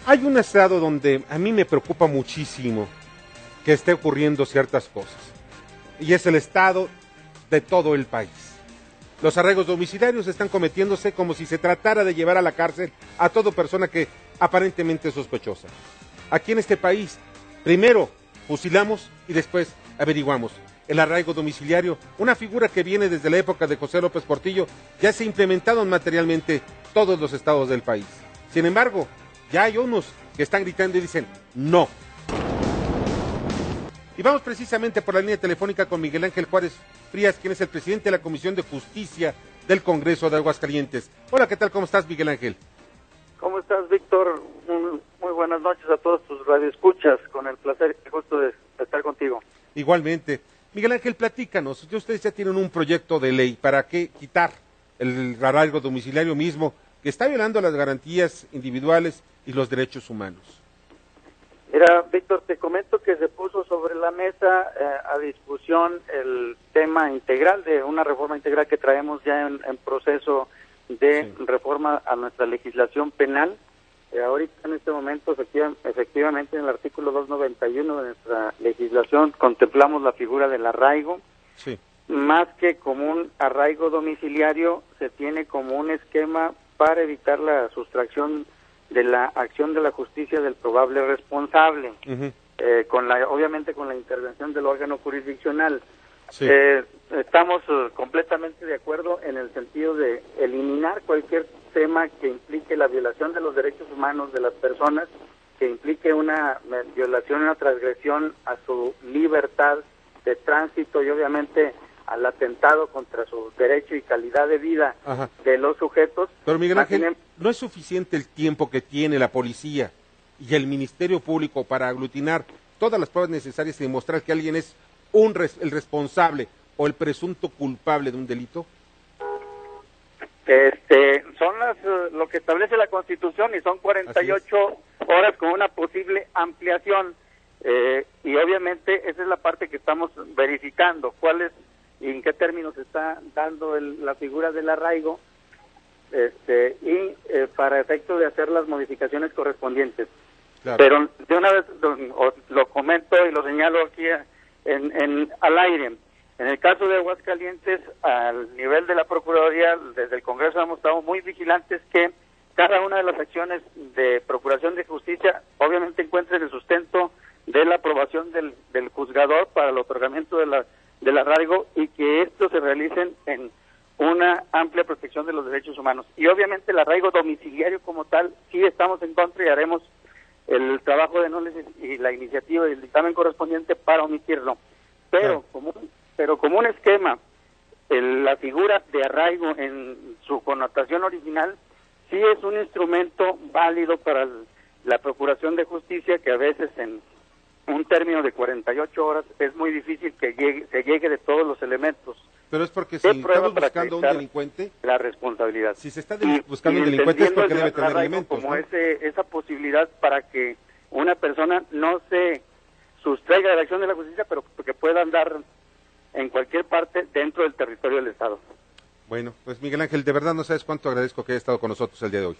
Hay un estado donde a mí me preocupa muchísimo que esté ocurriendo ciertas cosas, y es el estado de todo el país. Los arraigos domiciliarios están cometiéndose como si se tratara de llevar a la cárcel a toda persona que aparentemente es sospechosa. Aquí en este país, primero fusilamos y después averiguamos. El arraigo domiciliario, una figura que viene desde la época de José López Portillo, ya se ha implementado materialmente todos los estados del país. Sin embargo, ya hay unos que están gritando y dicen no. Y vamos precisamente por la línea telefónica con Miguel Ángel Juárez Frías, quien es el presidente de la Comisión de Justicia del Congreso de Aguascalientes. Hola, ¿qué tal? ¿Cómo estás, Miguel Ángel? ¿Cómo estás, Víctor? Muy buenas noches a todos tus radioescuchas. Con el placer y gusto de estar contigo. Igualmente. Miguel Ángel, platícanos. Ustedes ya tienen un proyecto de ley para que quitar el arraigo domiciliario mismo, que está violando las garantías individuales y los derechos humanos. Mira, Víctor, te comento que se puso sobre la mesa a discusión el tema integral de una reforma integral que traemos ya en proceso de reforma a nuestra legislación penal. Ahorita en este momento, efectivamente, en el artículo 291 de nuestra legislación contemplamos la figura del arraigo. Sí. Más que como un arraigo domiciliario, se tiene como un esquema para evitar la sustracción de la acción de la justicia del probable responsable, obviamente con la intervención del órgano jurisdiccional. Sí. Estamos completamente de acuerdo en el sentido de eliminar cualquier tema que implique la violación de los derechos humanos de las personas, que implique una violación, una transgresión a su libertad de tránsito y obviamente al atentado contra su derecho y calidad de vida de los sujetos. Pero Miguel Ángel, ¿no es suficiente el tiempo que tiene la policía y el Ministerio Público para aglutinar todas las pruebas necesarias y demostrar que alguien es el responsable o el presunto culpable de un delito? Son lo que establece la Constitución y son 48 horas con una posible ampliación y obviamente esa es la parte que estamos verificando, cuál es y en qué términos se está dando la figura del arraigo para efecto de hacer las modificaciones correspondientes. Claro. Pero de una vez lo comento y lo señalo aquí al aire. En el caso de Aguascalientes, al nivel de la Procuraduría, desde el Congreso hemos estado muy vigilantes que cada una de las acciones de Procuración de Justicia obviamente encuentre el sustento de la aprobación del juzgador para el otorgamiento del arraigo y que estos se realicen en una amplia protección de los derechos humanos. Y obviamente el arraigo domiciliario como tal, sí estamos en contra y haremos el trabajo de análisis y la iniciativa y el dictamen correspondiente para omitirlo. Pero como un esquema, la figura de arraigo en su connotación original sí es un instrumento válido para la Procuración de Justicia, que a veces en un término de 48 horas es muy difícil que se llegue de todos los elementos. Pero es porque si estamos buscando un delincuente, la responsabilidad. Si se está buscando un delincuente es porque debe tener elementos, como ¿no? Esa posibilidad para que una persona no se sustraiga de la acción de la justicia, pero que pueda andar en cualquier parte dentro del territorio del Estado. Bueno, pues Miguel Ángel, de verdad no sabes cuánto agradezco que haya estado con nosotros el día de hoy.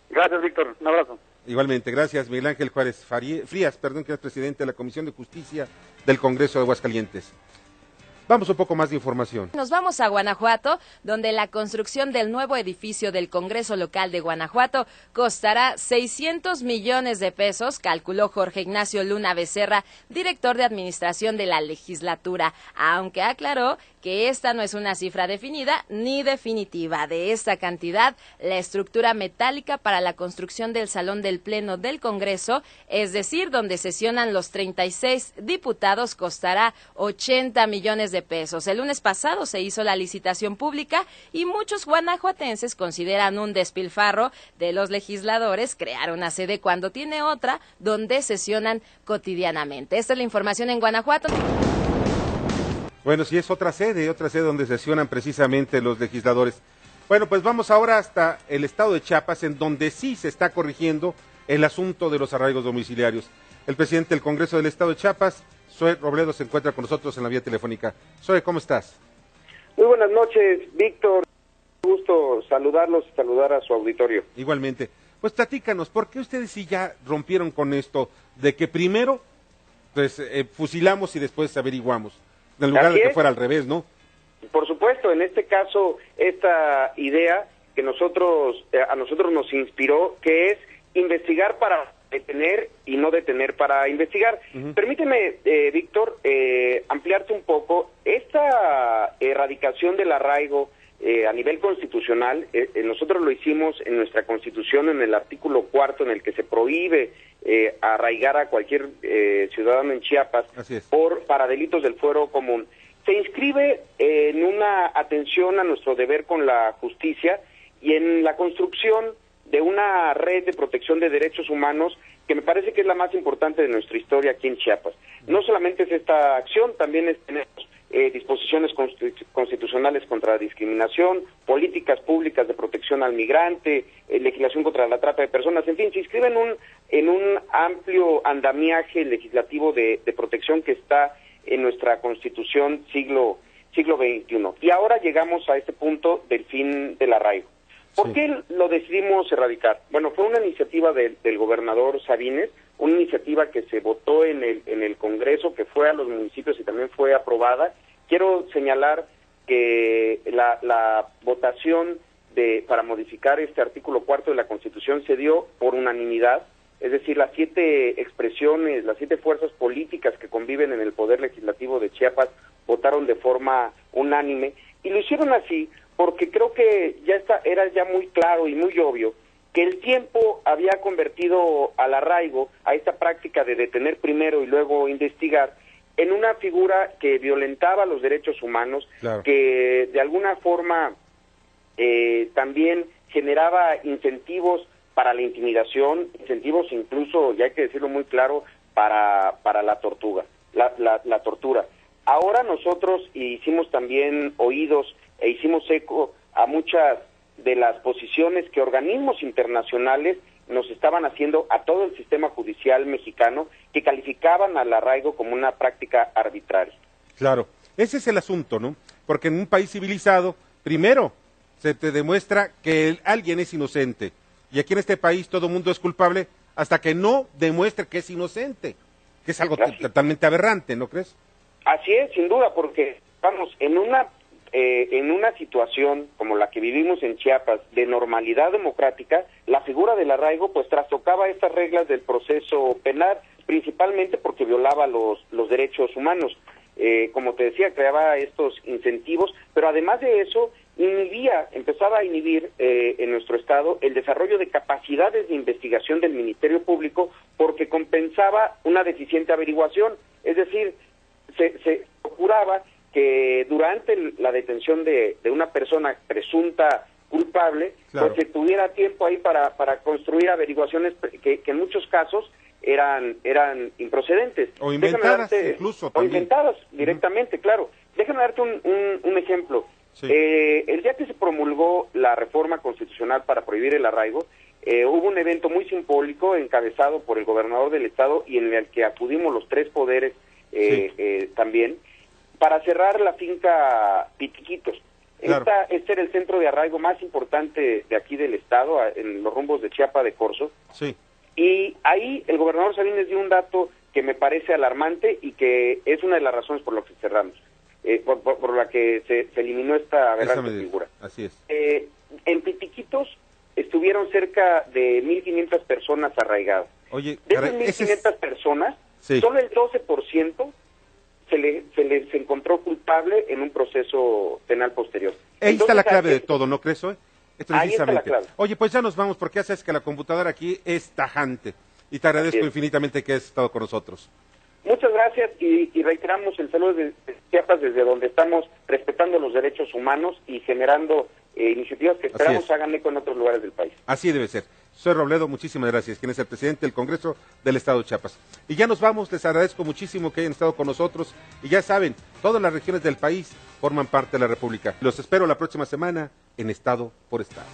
Gracias, Víctor. Un abrazo. Igualmente, gracias. Miguel Ángel Juárez Frías, que es presidente de la Comisión de Justicia del Congreso de Aguascalientes. Vamos un poco más de información. Nos vamos a Guanajuato, donde la construcción del nuevo edificio del Congreso Local de Guanajuato costará 600 millones de pesos, calculó Jorge Ignacio Luna Becerra, director de administración de la legislatura, aunque aclaró que esta no es una cifra definida ni definitiva. De esta cantidad, la estructura metálica para la construcción del Salón del Pleno del Congreso, es decir, donde sesionan los 36 diputados, costará 80 millones de pesos. El lunes pasado se hizo la licitación pública y muchos guanajuatenses consideran un despilfarro de los legisladores crear una sede cuando tiene otra donde sesionan cotidianamente. Esta es la información en Guanajuato. Bueno, sí, es otra sede donde sesionan precisamente los legisladores. Bueno, pues vamos ahora hasta el estado de Chiapas, en donde sí se está corrigiendo el asunto de los arraigos domiciliarios. El presidente del Congreso del estado de Chiapas, Zoe Robledo, se encuentra con nosotros en la vía telefónica. Zoe, ¿cómo estás? Muy buenas noches, Víctor. Un gusto saludarlos y saludar a su auditorio. Igualmente. Pues platícanos, ¿por qué ustedes sí ya rompieron con esto de que primero pues fusilamos y después averiguamos, en lugar de que fuera al revés, ¿no? Por supuesto, en este caso, esta idea que a nosotros nos inspiró, que es investigar para detener y no detener para investigar. Permíteme, Víctor, ampliarte un poco. Esta erradicación del arraigo a nivel constitucional, nosotros lo hicimos en nuestra Constitución, en el artículo 4, en el que se prohíbe arraigar a cualquier ciudadano en Chiapas para delitos del fuero común. Se inscribe en una atención a nuestro deber con la justicia y en la construcción de una red de protección de derechos humanos que me parece que es la más importante de nuestra historia aquí en Chiapas. No solamente es esta acción, también tenemos disposiciones constitucionales contra la discriminación, políticas públicas de protección al migrante, legislación contra la trata de personas, en fin, se inscribe en un amplio andamiaje legislativo de protección que está en nuestra Constitución siglo XXI. Y ahora llegamos a este punto del fin del arraigo. ¿Por qué lo decidimos erradicar? Bueno, fue una iniciativa del gobernador Sabines, una iniciativa que se votó en el Congreso, que fue a los municipios y también fue aprobada. Quiero señalar que la votación para modificar este artículo 4 de la Constitución se dio por unanimidad, es decir, las 7 expresiones, las 7 fuerzas políticas que conviven en el Poder Legislativo de Chiapas votaron de forma unánime, y lo hicieron así porque creo que era ya muy claro y muy obvio que el tiempo había convertido al arraigo, a esta práctica de detener primero y luego investigar, en una figura que violentaba los derechos humanos, que de alguna forma también generaba incentivos para la intimidación, incentivos incluso, ya hay que decirlo muy claro, para la tortura. Ahora nosotros hicimos también oídos e hicimos eco a muchas de las posiciones que organismos internacionales nos estaban haciendo a todo el sistema judicial mexicano, que calificaban al arraigo como una práctica arbitraria. Claro, ese es el asunto, ¿no? Porque en un país civilizado, primero se te demuestra que alguien es inocente, y aquí en este país todo mundo es culpable hasta que no demuestre que es inocente, que es algo totalmente aberrante, ¿no crees? Así es, sin duda, porque vamos, en una situación como la que vivimos en Chiapas, de normalidad democrática, la figura del arraigo pues trastocaba estas reglas del proceso penal, principalmente porque violaba los derechos humanos. Como te decía, creaba estos incentivos, pero además de eso, empezaba a inhibir en nuestro estado el desarrollo de capacidades de investigación del Ministerio Público, porque compensaba una deficiente averiguación, es decir, se procuraba que durante la detención de una persona presunta culpable, pues se tuviera tiempo ahí para construir averiguaciones que en muchos casos eran improcedentes. O inventadas incluso también. O inventadas directamente, claro. Déjame darte un ejemplo. Sí. El día que se promulgó la reforma constitucional para prohibir el arraigo, hubo un evento muy simbólico encabezado por el gobernador del estado y en el que acudimos los 3 poderes también, para cerrar la finca Pitiquitos. Claro. Este era el centro de arraigo más importante de aquí del estado, en los rumbos de Chiapa de Corzo. Sí. Y ahí el gobernador Sabines dio un dato que me parece alarmante y que es una de las razones por las que cerramos, por la que se eliminó esta aberrante figura. Así es. En Pitiquitos estuvieron cerca de 1.500 personas arraigadas. Oye, de esas 1.500 personas, solo el 12% se les encontró culpable en un proceso penal posterior. Ahí está la clave de todo, ¿no crees, hoy? Ahí está la clave. Oye, pues ya nos vamos, porque ya sabes que la computadora aquí es tajante. Y te agradezco infinitamente que hayas estado con nosotros. Muchas gracias y reiteramos el saludo de Chiapas, desde donde estamos respetando los derechos humanos y generando iniciativas que esperamos hagan eco en otros lugares del país. Así debe ser. Soy Robledo, muchísimas gracias, quien es el presidente del Congreso del Estado de Chiapas. Y ya nos vamos, les agradezco muchísimo que hayan estado con nosotros. Y ya saben, todas las regiones del país forman parte de la República. Los espero la próxima semana en Estado por Estado.